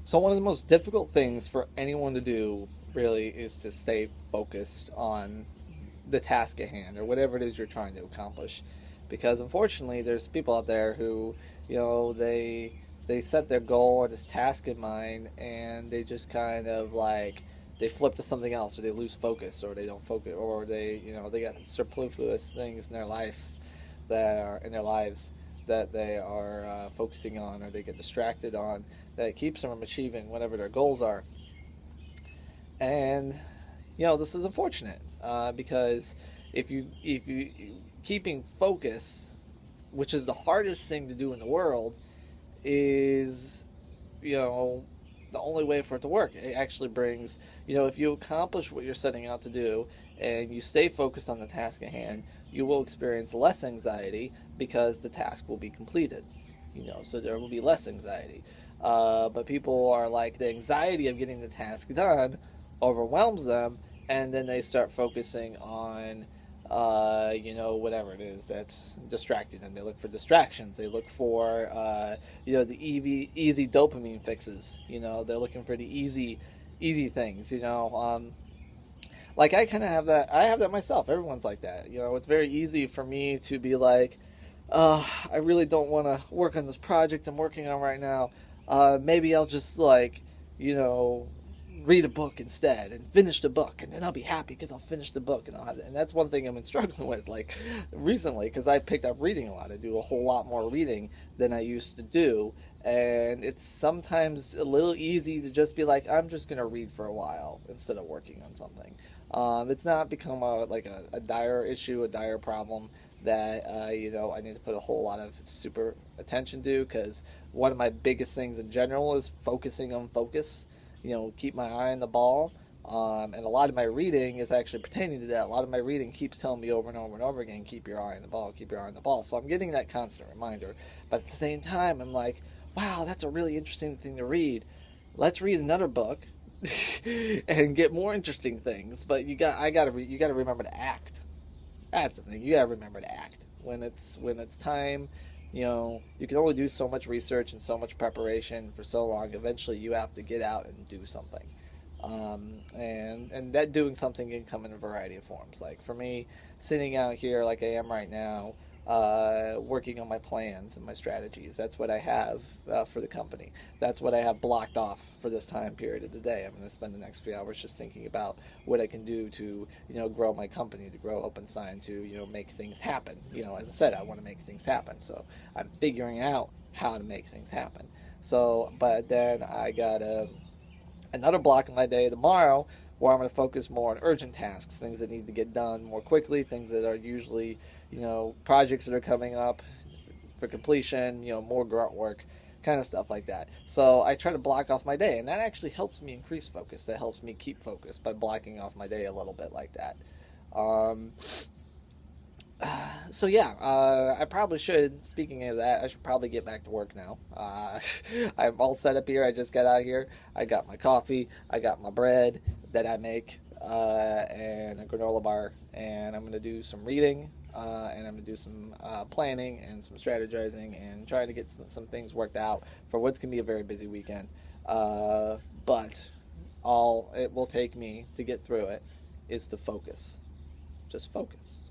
So one of the most difficult things for anyone to do really is to stay focused on the task at hand or whatever it is you're trying to accomplish. Because unfortunately there's people out there who, they set their goal or this task in mind and they just kind of like they flip to something else or they lose focus or they don't focus or they got superfluous things in their lives that they are focusing on or they get distracted on that keeps them from achieving whatever their goals are. And this is unfortunate because if you keeping focus, which is the hardest thing to do in the world, is you know the only way for it to work. It actually brings, if you accomplish what you're setting out to do and you stay focused on the task at hand, you will experience less anxiety because the task will be completed. So there will be less anxiety. But people are like, the anxiety of getting the task done overwhelms them, and then they start focusing on whatever it is that's distracting them. They look for distractions. They look for, the easy dopamine fixes. They're looking for the easy things. Like I kind of have that. I have that myself. Everyone's like that. It's very easy for me to be like, I really don't want to work on this project I'm working on right now. Maybe I'll just you know, read a book instead and finish the book, and then I'll be happy because I'll finish the book and I'll have it. And that's one thing I've been struggling with like recently because I picked up reading a lot. I do a whole lot more reading than I used to do, and it's sometimes a little easy to just be like, I'm just gonna read for a while instead of working on something. It's not become a dire issue, a dire problem that I need to put a whole lot of super attention to, because one of my biggest things in general is focusing on focus. Keep my eye on the ball. And a lot of my reading is actually pertaining to that. A lot of my reading keeps telling me over and over and over again, keep your eye on the ball, keep your eye on the ball. So I'm getting that constant reminder. But at the same time, I'm like, wow, that's a really interesting thing to read. Let's read another book and get more interesting things. But you gotta remember to act. That's the thing. You gotta remember to act when it's time. You can only do so much research and so much preparation for so long. Eventually, you have to get out and do something. And that doing something can come in a variety of forms. Like for me, sitting out here like I am right now, working on my plans and my strategies. That's what I have for the company. That's what I have blocked off for this time period of the day. I'm going to spend the next few hours just thinking about what I can do to, grow my company, to grow Open Sign, to, make things happen. As I said, I want to make things happen. So I'm figuring out how to make things happen. So, but then I got another block of my day tomorrow where I'm going to focus more on urgent tasks, things that need to get done more quickly, things that are usually, projects that are coming up for completion, more grunt work, kind of stuff like that. So I try to block off my day, and that actually helps me increase focus. That helps me keep focused by blocking off my day a little bit like that. Um, so yeah, I probably should. Speaking of that, I should probably get back to work now. I'm all set up here. I just got out here. I got my coffee. I got my bread that I make, and a granola bar. And I'm gonna do some reading, and I'm gonna do some planning and some strategizing and trying to get some things worked out for what's gonna be a very busy weekend. But all it will take me to get through it is to focus. Just focus.